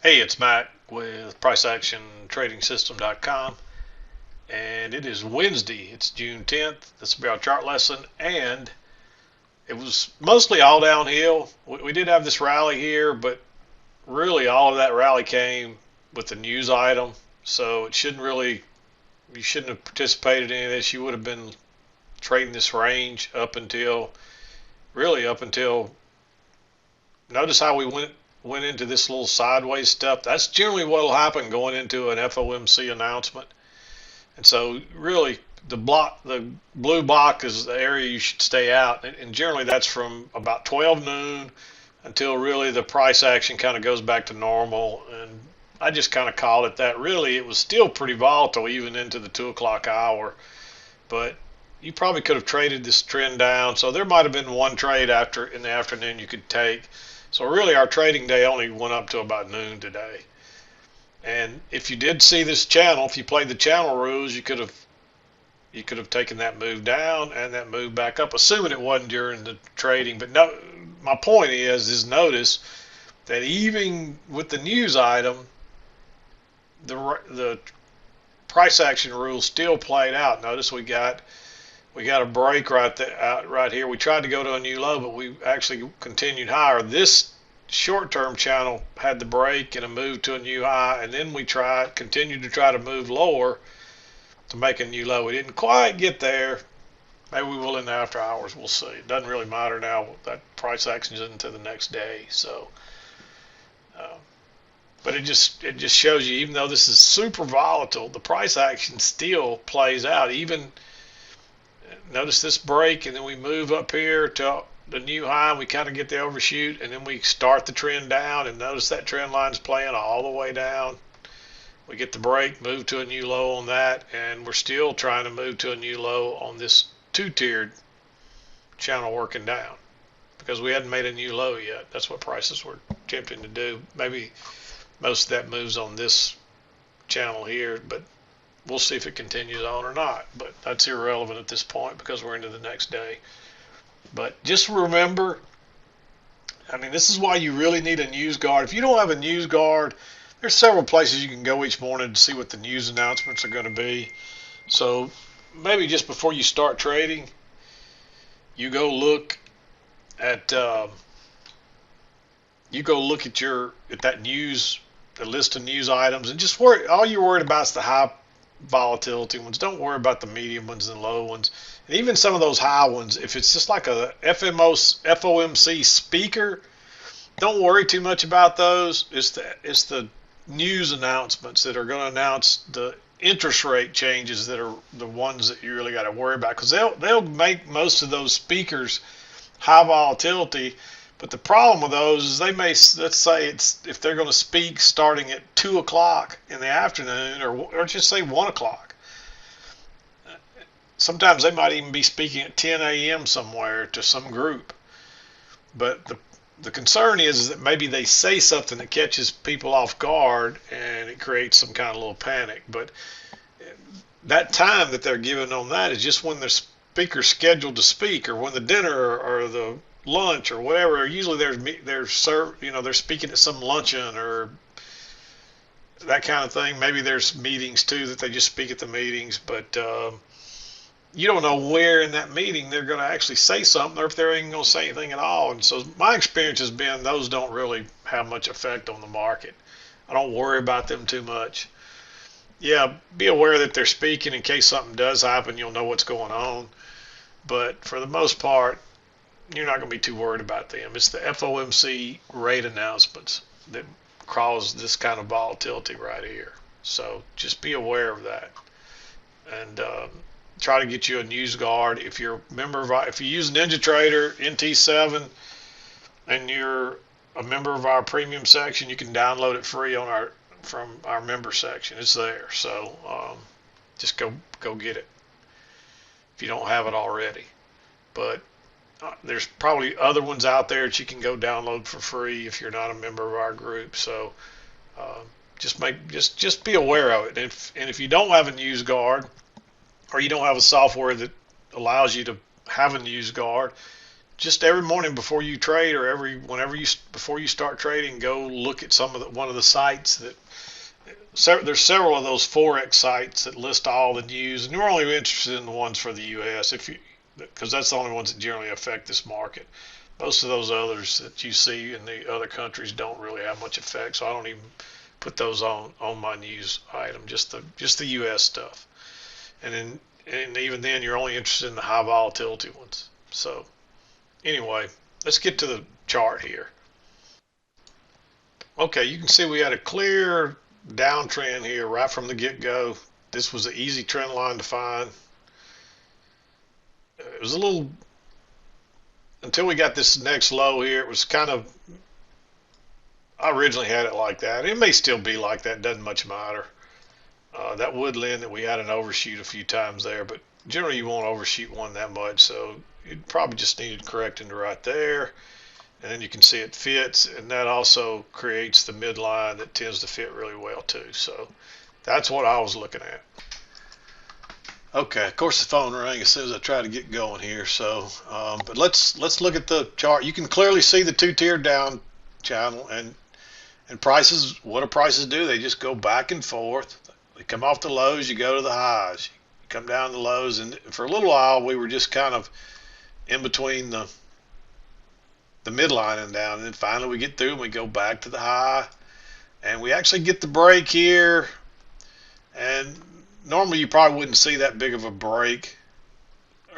Hey, it's Mac with PriceActionTradingSystem.com, and it is Wednesday. It's June 10th. This will be our chart lesson, and it was mostly all downhill. We did have this rally here, but really all of that rally came with the news item, so it shouldn't really, you shouldn't have participated in any of this. You would have been trading this range up until, notice how we went into this little sideways stuff. That's generally what will happen going into an FOMC announcement. And so really the blue block is the area you should stay out. And generally that's from about 12 noon until really the price action kind of goes back to normal. And I just kind of called it that. Really, it was still pretty volatile even into the 2 o'clock hour. But you probably could have traded this trend down. So there might have been one trade in the afternoon you could take. So really our trading day only went up to about noon today. And if you did see this channel, if you played the channel rules, you could have taken that move down and that move back up, assuming it wasn't during the trading. But no, my point is notice that even with the news item, the price action rule still played out. Notice we got a break right there, right here. We tried to go to a new low, but we actually continued higher. This short-term channel had the break and a move to a new high, and then we continued to try to move lower to make a new low. We didn't quite get there. Maybe we will in the after hours. We'll see. It doesn't really matter now. That price action is into the next day. So, but it just shows you, even though this is super volatile, the price action still plays out. Even notice this break, and then we move up here to the new high, and we kind of get the overshoot, and then we start the trend down, and notice that trend line's playing all the way down. We get the break, move to a new low on that, and we're still trying to move to a new low on this two-tiered channel working down because we hadn't made a new low yet. That's what prices were attempting to do. Maybe most of that moves on this channel here, but we'll see if it continues on or not. But that's irrelevant at this point because we're into the next day. But just remember, I mean, this is why you really need a news guard. If you don't have a news guard, there's several places you can go each morning to see what the news announcements are going to be. So maybe just before you start trading, you go look at that news, the list of news items, and just all you're worried about is the high volatility ones. Don't worry about the medium ones and low ones. And even some of those high ones, if it's just like a FOMC speaker, don't worry too much about those. It's the news announcements that are going to announce the interest rate changes that are the ones that you really got to worry about, because they'll make most of those speakers high volatility. But the problem with those is they may, let's say if they're going to speak starting at 2 o'clock in the afternoon, or just say 1 o'clock. Sometimes they might even be speaking at 10 a.m. somewhere to some group. But the concern is that maybe they say something that catches people off guard and it creates some kind of little panic. But that time that they're given on that is just when the speaker's scheduled to speak, or when the dinner or the lunch or whatever. Usually they're speaking at some luncheon or that kind of thing. Maybe there's meetings too that they just speak at the meetings, but you don't know where in that meeting they're going to actually say something, or if they're even going to say anything at all. And so my experience has been those don't really have much effect on the market. I don't worry about them too much. Yeah, be aware that they're speaking in case something does happen. You'll know what's going on, but for the most part, you're not going to be too worried about them. It's the FOMC rate announcements that cause this kind of volatility right here. So just be aware of that, and try to get you a news guard. If you're a member of, if you use NinjaTrader NT7 and you're a member of our premium section, you can download it free from our member section. It's there. So just go get it if you don't have it already. But there's probably other ones out there that you can go download for free if you're not a member of our group. So just be aware of it. And if you don't have a news guard, or you don't have a software that allows you to have a news guard, just every morning before you trade, or whenever you before you start trading, go look at one of the sites that there's several of those forex sites that list all the news, and you're only interested in the ones for the U.S. if you because that's the only ones that generally affect this market. Most of those others that you see in the other countries don't really have much effect, so I don't even put those on my news item. Just the U.S. stuff, and even then you're only interested in the high volatility ones. So anyway, let's get to the chart here. Okay, you can see we had a clear downtrend here right from the get-go. This was an easy trend line to find. It was a little, until we got this next low here, it was kind of, I originally had it like that. It may still be like that, doesn't much matter. That would lend that we had an overshoot a few times there, but generally you won't overshoot one that much, so it probably just needed correcting to right there. And then you can see it fits, and that also creates the midline that tends to fit really well too. So that's what I was looking at. Okay, of course the phone rang as soon as I try to get going here. So, but let's look at the chart. You can clearly see the two-tier down channel, and prices. What do prices do? They just go back and forth. They come off the lows, you go to the highs. You come down the lows, and for a little while we were just kind of in between the midline and down, and then finally we get through and we go back to the high, and we actually get the break here. And normally you probably wouldn't see that big of a break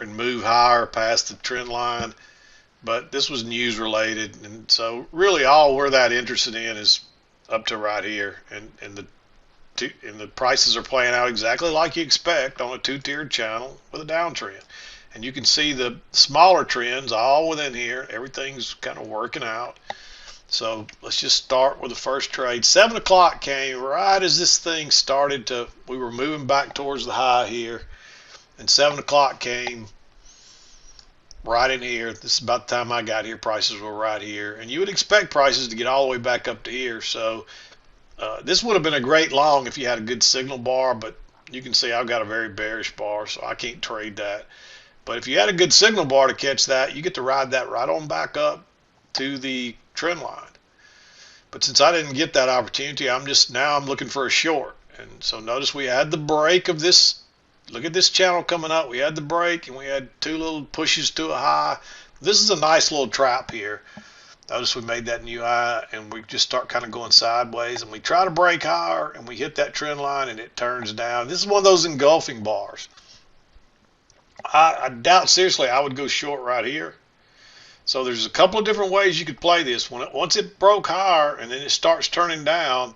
and move higher past the trend line, but this was news related, and so really all we're that interested in is up to right here, and the prices are playing out exactly like you expect on a two-tiered channel with a downtrend. And you can see the smaller trends all within here. Everything's kind of working out. So let's just start with the first trade. 7 o'clock came right as this thing started to, we were moving back towards the high here. And 7 o'clock came right in here. This is about the time I got here. Prices were right here. And you would expect prices to get all the way back up to here. So this would have been a great long if you had a good signal bar, but you can see I've got a very bearish bar, so I can't trade that. But if you had a good signal bar to catch that, you get to ride that right on back up to the trend line. But since I didn't get that opportunity, I'm looking for a short. And so notice we had the break of this. Look at this channel coming up. We had the break, and we had two little pushes to a high. This is a nice little trap here. Notice we made that new high, and we just start kind of going sideways, and we try to break higher, and we hit that trend line, and it turns down. This is one of those engulfing bars. I doubt seriously I would go short right here. So there's a couple of different ways you could play this. Once it broke higher and then it starts turning down,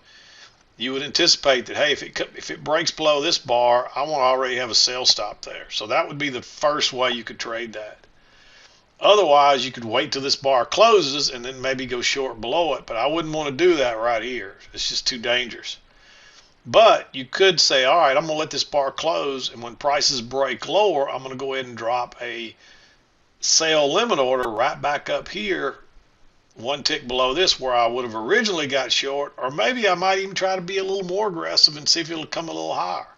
you would anticipate that, hey, if it breaks below this bar, I want to already have a sell stop there. So that would be the first way you could trade that. Otherwise, you could wait till this bar closes and then maybe go short below it, but I wouldn't want to do that right here. It's just too dangerous. But you could say, all right, I'm going to let this bar close, and when prices break lower, I'm going to go ahead and drop a sell limit order right back up here, one tick below this where I would have originally got short, or maybe I might even try to be a little more aggressive and see if it'll come a little higher.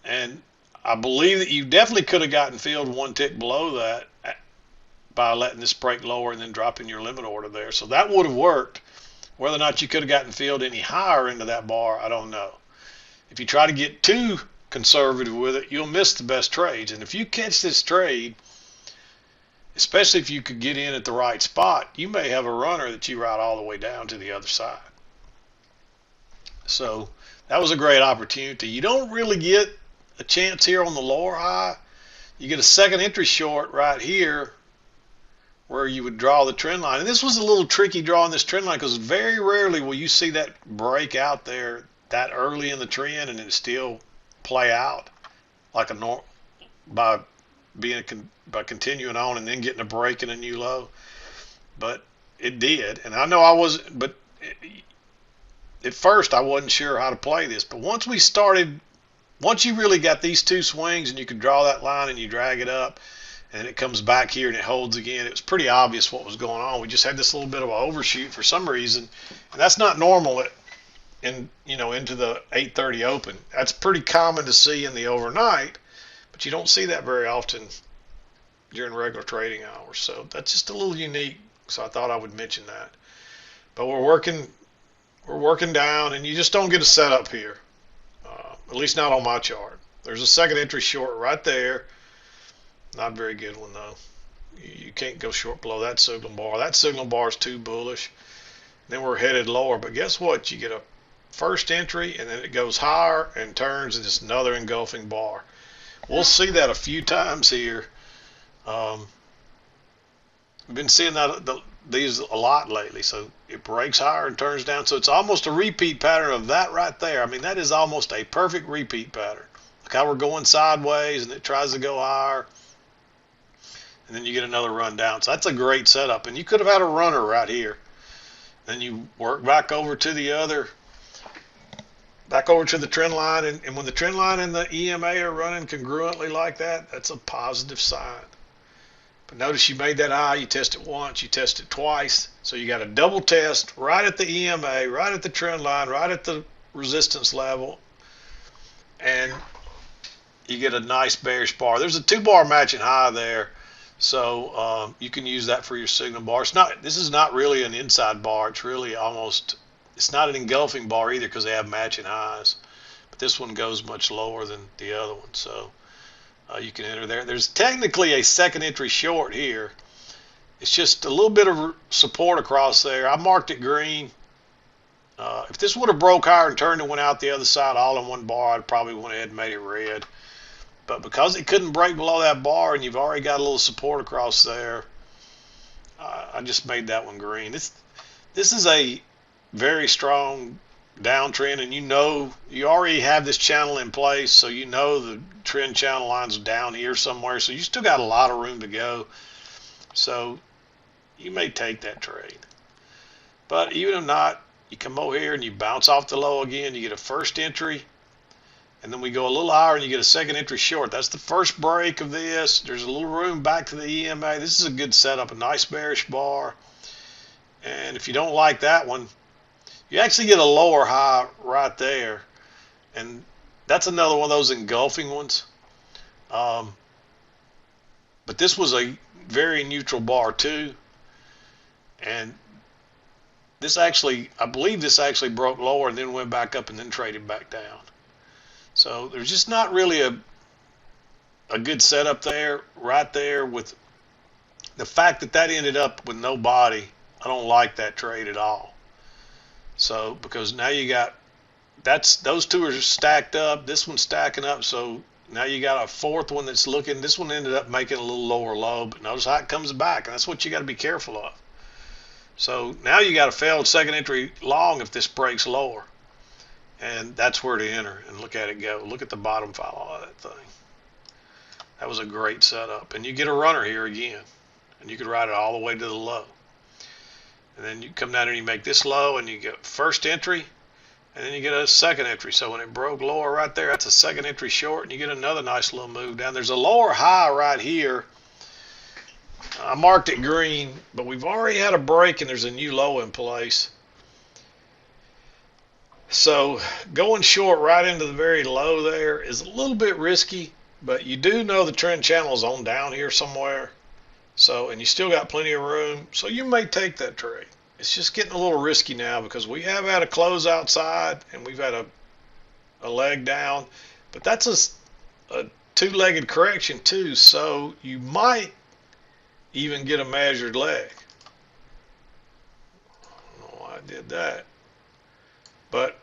And I believe that you definitely could have gotten filled one tick below that by letting this break lower and then dropping your limit order there. So that would have worked. Whether or not you could have gotten filled any higher into that bar, I don't know. If you try to get too conservative with it, you'll miss the best trades. And if you catch this trade, especially if you could get in at the right spot, you may have a runner that you ride all the way down to the other side. So that was a great opportunity. You don't really get a chance here on the lower high. You get a second entry short right here where you would draw the trend line. And this was a little tricky drawing this trend line because very rarely will you see that break out there that early in the trend and it still play out like a by continuing on and then getting a break and a new low. But it did. And I know I wasn't, but at first I wasn't sure how to play this. But once you really got these two swings and you could draw that line and you drag it up, and it comes back here and it holds again, it was pretty obvious what was going on. We just had this little bit of an overshoot for some reason, and that's not normal into the 8:30 open. That's pretty common to see in the overnight, but you don't see that very often during regular trading hours. So that's just a little unique. So I thought I would mention that. But we're working down, and you just don't get a setup here. At least not on my chart. There's a second entry short right there. Not a very good one though. You can't go short below that signal bar. That signal bar is too bullish. Then we're headed lower. But guess what? You get a first entry, and then it goes higher and turns, and it's another engulfing bar. We'll see that a few times here. We've been seeing these a lot lately. So it breaks higher and turns down. So it's almost a repeat pattern of that right there. I mean, that is almost a perfect repeat pattern. Look how we're going sideways, and it tries to go higher, and then you get another run down. So that's a great setup. And you could have had a runner right here. Then you work back over to the trend line, and when the trend line and the EMA are running congruently like that, that's a positive sign. But notice you made that high, you test it once, you test it twice, so you got a double test right at the EMA, right at the trend line, right at the resistance level, and you get a nice bearish bar. There's a 2-bar matching high there, so you can use that for your signal bar. This is not really an inside bar. It's really almost, it's not an engulfing bar either because they have matching highs. But this one goes much lower than the other one, so you can enter there. There's technically a second entry short here. It's just a little bit of support across there. I marked it green. If this would have broke higher and turned and went out the other side all in one bar, I'd probably went ahead and made it red. But because it couldn't break below that bar and you've already got a little support across there, I just made that one green. This is a very strong downtrend, and you already have this channel in place, so you know the trend channel line's down here somewhere, so you still got a lot of room to go. So you may take that trade. But even if not, you come over here and you bounce off the low again, you get a first entry, and then we go a little higher and you get a second entry short. That's the first break of this. There's a little room back to the EMA. This is a good setup, a nice bearish bar. And if you don't like that one, you actually get a lower high right there. And that's another one of those engulfing ones. But this was a very neutral bar too. And this actually, I believe this actually broke lower and then went back up and then traded back down. So there's just not really a good setup there, right there, with the fact that ended up with no body. I don't like that trade at all. So because now you got, those two are stacked up, this one's stacking up, so now you got a fourth one that's looking, this one ended up making a little lower low, but notice how it comes back, and that's what you got to be careful of. So now you got a failed second entry long if this breaks lower. And that's where to enter, and look at it go. Look at the bottom follow of that thing. That was a great setup. And you get a runner here again, and you could ride it all the way to the low. And then you come down here and you make this low, and you get first entry, and then you get a second entry. So when it broke lower right there, that's a second entry short, and you get another nice little move down. There's a lower high right here. I marked it green, but we've already had a break, and there's a new low in place. So going short right into the very low there is a little bit risky, but you do know the trend channel is on down here somewhere. So, and you still got plenty of room, so you may take that trade. It's just getting a little risky now because we have had a close outside and we've had a leg down, but that's a two-legged correction too, so you might even get a measured leg. I don't know why I did that. But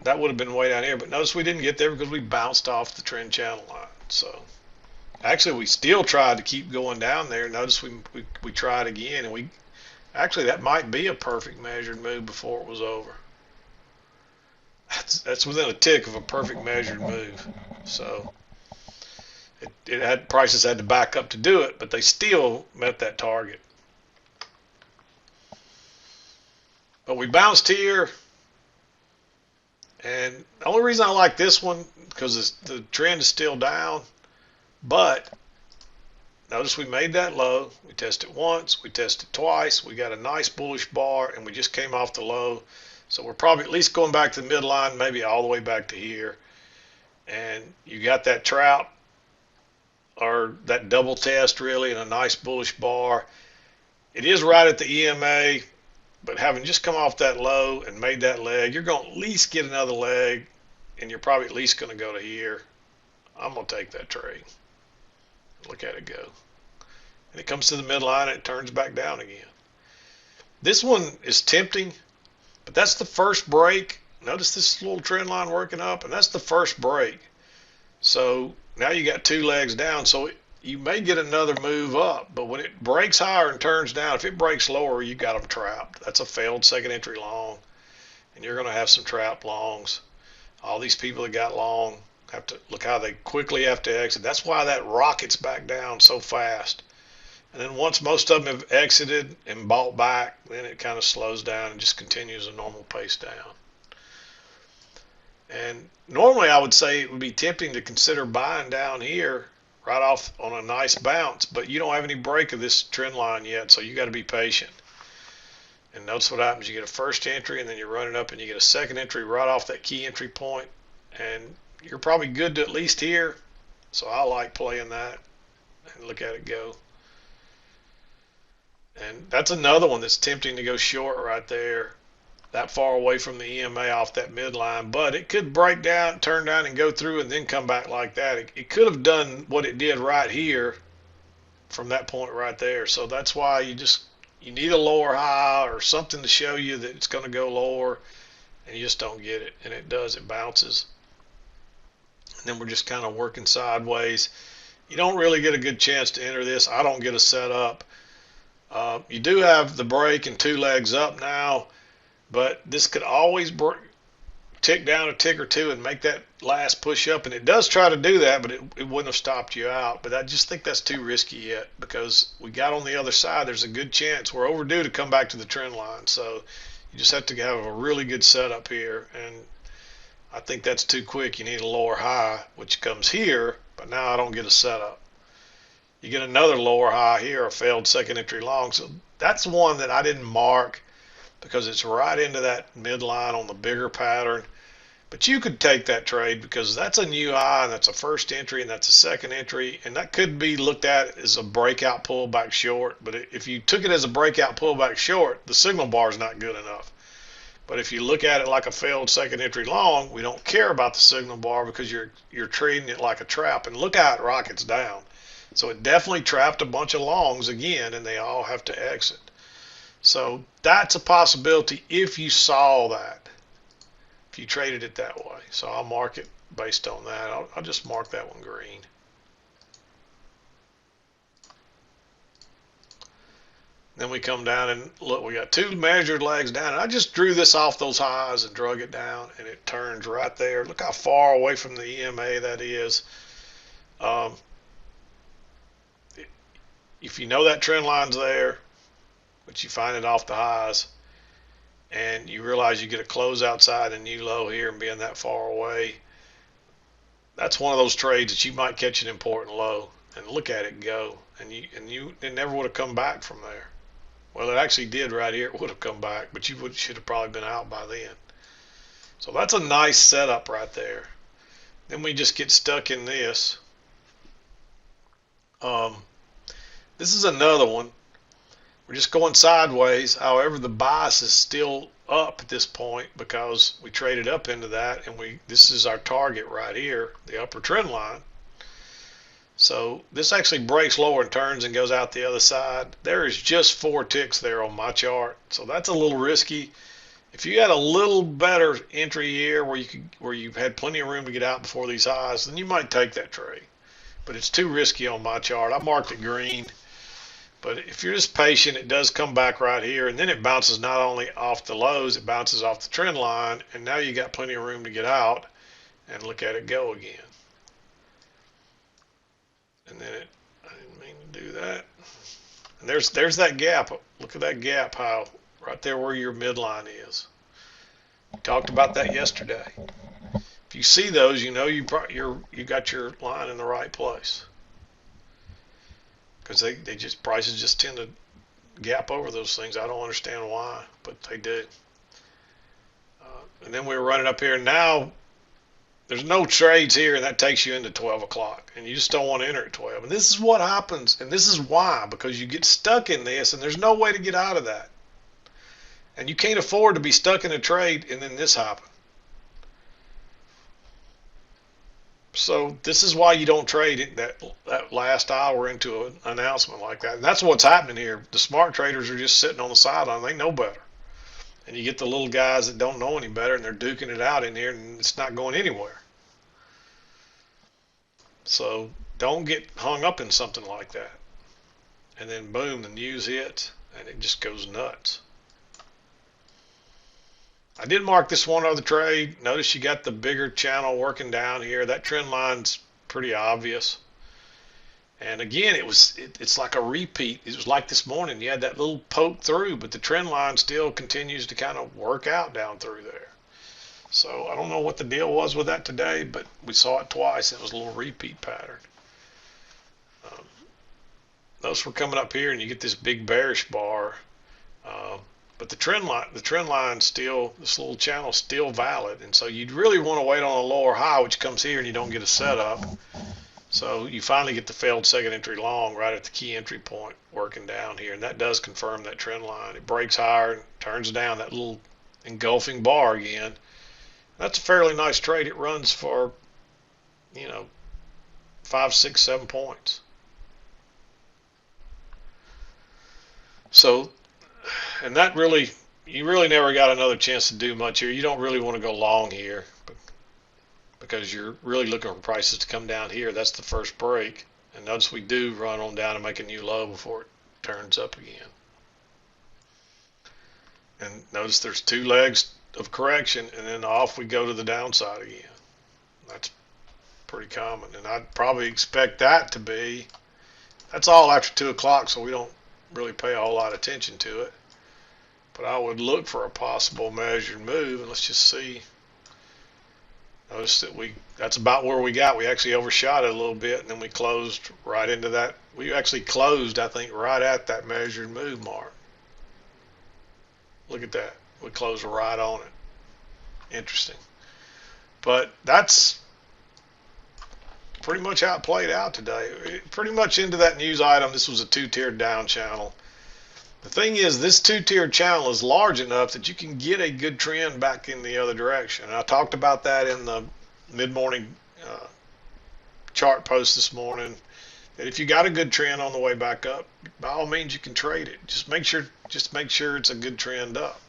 that would have been way down here. But notice we didn't get there because we bounced off the trend channel line. So actually we still tried to keep going down there. Notice we tried again, and actually that might be a perfect measured move before it was over. That's within a tick of a perfect measured move. So prices had to back up to do it, but they still met that target. But we bounced here. And the only reason I like this one, because the trend is still down, but notice we made that low, we tested once, we tested twice, we got a nice bullish bar, and we just came off the low. So we're probably at least going back to the midline, maybe all the way back to here. And you got that trout, or that double test really, and a nice bullish bar. It is right at the EMA, but having just come off that low and made that leg, you're going to at least get another leg, and you're probably at least going to go to here. I'm going to take that trade. Look at it go. And it comes to the midline and it turns back down again. This one is tempting, but that's the first break. Notice this little trend line working up, and that's the first break. So now you got two legs down, so you may get another move up, but when it breaks higher and turns down, if it breaks lower, you got them trapped. That's a failed second entry long, and you're going to have some trapped longs. All these people that got long have to look how they quickly have to exit. That's why that rockets back down so fast. And then once most of them have exited and bought back, then it kind of slows down and just continues a normal pace down. And normally I would say it would be tempting to consider buying down here right off on a nice bounce, but you don't have any break of this trend line yet, so you got to be patient. And notice what happens. You get a first entry, and then you run it up, and you get a second entry right off that key entry point, and you're probably good to at least here. So I like playing that, and look at it go. And that's another one that's tempting to go short right there, that far away from the EMA off that midline. But it could break down, turn down, and go through and then come back like that. It could have done what it did right here from that point right there. So that's why you need a lower high or something to show you that it's going to go lower, and you just don't get it. And it does. It bounces. And then we're just kind of working sideways. You don't really get a good chance to enter this. I don't get a setup. You do have the break and two legs up now, but this could always tick down a tick or two and make that last push up, and it does try to do that, but it wouldn't have stopped you out. But I just think that's too risky yet, because we got on the other side. There's a good chance we're overdue to come back to the trend line, so you just have to have a really good setup here, and I think that's too quick. You need a lower high, which comes here, but now I don't get a setup. You get another lower high here, a failed second entry long. So that's one that I didn't mark because it's right into that midline on the bigger pattern. But you could take that trade because that's a new high, and that's a first entry, and that's a second entry, and that could be looked at as a breakout pullback short. But if you took it as a breakout pullback short, the signal bar is not good enough. But if you look at it like a failed second entry long, we don't care about the signal bar because you're treating it like a trap. And look how it rockets down. So it definitely trapped a bunch of longs again, and they all have to exit. So that's a possibility if you saw that, if you traded it that way. So I'll mark it based on that. I'll just mark that one green. Then we come down and look, we got two measured legs down. And I just drew this off those highs and drug it down, and it turns right there. Look how far away from the EMA that is. If you know that trend line's there, but you find it off the highs, and you realize you get a close outside a new low here and being that far away, that's one of those trades that you might catch an important low and look at it go, and it never would have come back from there. Well, it actually did right here. It would have come back, but you should have probably been out by then. So that's a nice setup right there. Then we just get stuck in this. This is another one. We're just going sideways. However, the bias is still up at this point because we traded up into that, and this is our target right here, the upper trend line. So this actually breaks lower and turns and goes out the other side. There is just 4 ticks there on my chart, so that's a little risky. If you had a little better entry here where you had plenty of room to get out before these highs, then you might take that trade. But it's too risky on my chart. I marked it green. But if you're just patient, it does come back right here, and then it bounces not only off the lows, it bounces off the trend line, and now you got plenty of room to get out and look at it go again. And then I didn't mean to do that. And there's that gap. Look at that gap, how right there where your midline is. We talked about that yesterday. If you see those, you know you got your line in the right place. Because prices just tend to gap over those things. I don't understand why, but they do. And then we were running up here. Now there's no trades here, and that takes you into 12 o'clock, and you just don't want to enter at 12. And this is what happens, and this is why, because you get stuck in this, and there's no way to get out of that. And you can't afford to be stuck in a trade and then this happens. So this is why you don't trade it that last hour into an announcement like that. And that's what's happening here. The smart traders are just sitting on the sideline. They know better. And you get the little guys that don't know any better, and they're duking it out in here, and it's not going anywhere. So don't get hung up in something like that. And then boom, the news hits, and it just goes nuts. I did mark this one other trade. Notice you got the bigger channel working down here. That trend line's pretty obvious. And again, it's like a repeat. It was like this morning. You had that little poke through, but the trend line still continues to kind of work out down through there. So I don't know what the deal was with that today, but we saw it twice. It was a little repeat pattern. Notice we're coming up here, and you get this big bearish bar. But the trend line still, this little channel still valid, and so you'd really want to wait on a lower high, which comes here, and you don't get a setup. So you finally get the failed second entry long right at the key entry point working down here, and that does confirm that trend line. It breaks higher and turns down that little engulfing bar again. That's a fairly nice trade. It runs for, 5, 6, 7 points. So, and that really, you really never got another chance to do much here. You don't really want to go long here because you're really looking for prices to come down here. That's the first break. And notice we do run on down and make a new low before it turns up again. And notice there's 2 legs of correction, and then off we go to the downside again. That's pretty common. And I'd probably expect that to be, that's all after 2 o'clock, so we don't really pay a whole lot of attention to it. But I would look for a possible measured move, and let's just see. Notice that that's about where we got. We actually overshot it a little bit, and then we closed right into that. We actually closed, I think, right at that measured move mark. Look at that. We closed right on it. Interesting. But that's pretty much how it played out today. Pretty much into that news item. This was a 2-tiered down channel. The thing is, this 2-tiered channel is large enough that you can get a good trend back in the other direction. And I talked about that in the mid-morning chart post this morning. That if you got a good trend on the way back up, by all means you can trade it. Just make sure it's a good trend up.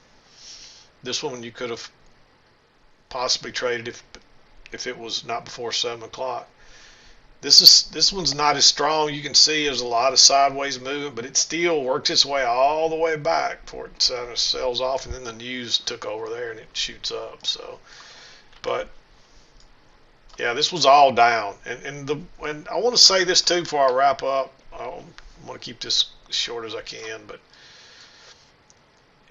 This one you could have possibly traded if it was not before 7 o'clock. This one's not as strong. You can see there's a lot of sideways movement, but it still works its way all the way back before it sells off, and then the news took over there and it shoots up. So, but yeah, this was all down. And I want to say this too before I wrap up. I want to keep this as short as I can, but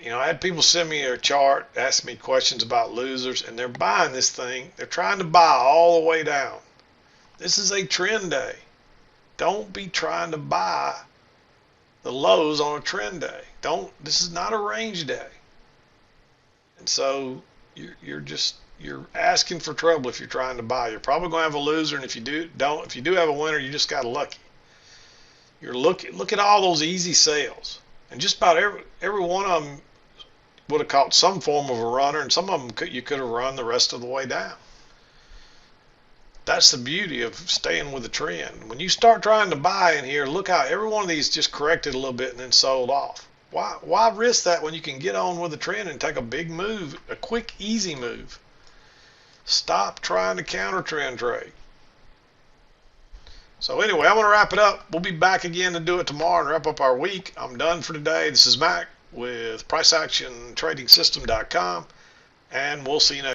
I had people send me a chart, ask me questions about losers, and they're buying this thing. They're trying to buy all the way down. This is a trend day. Don't be trying to buy the lows on a trend day. This is not a range day. And so you're asking for trouble if you're trying to buy. You're probably going to have a loser, and if you do have a winner, you just got lucky. Look at all those easy sales. And just about every one of them would have caught some form of a runner, and some of them you could have run the rest of the way down. That's the beauty of staying with the trend. When you start trying to buy in here, look how every one of these just corrected a little bit and then sold off. Why risk that when you can get on with the trend and take a big move, a quick, easy move? Stop trying to counter trend trade. So anyway, I'm going to wrap it up. We'll be back again to do it tomorrow and wrap up our week. I'm done for today. This is Mac with PriceActionTradingSystem.com, and we'll see you next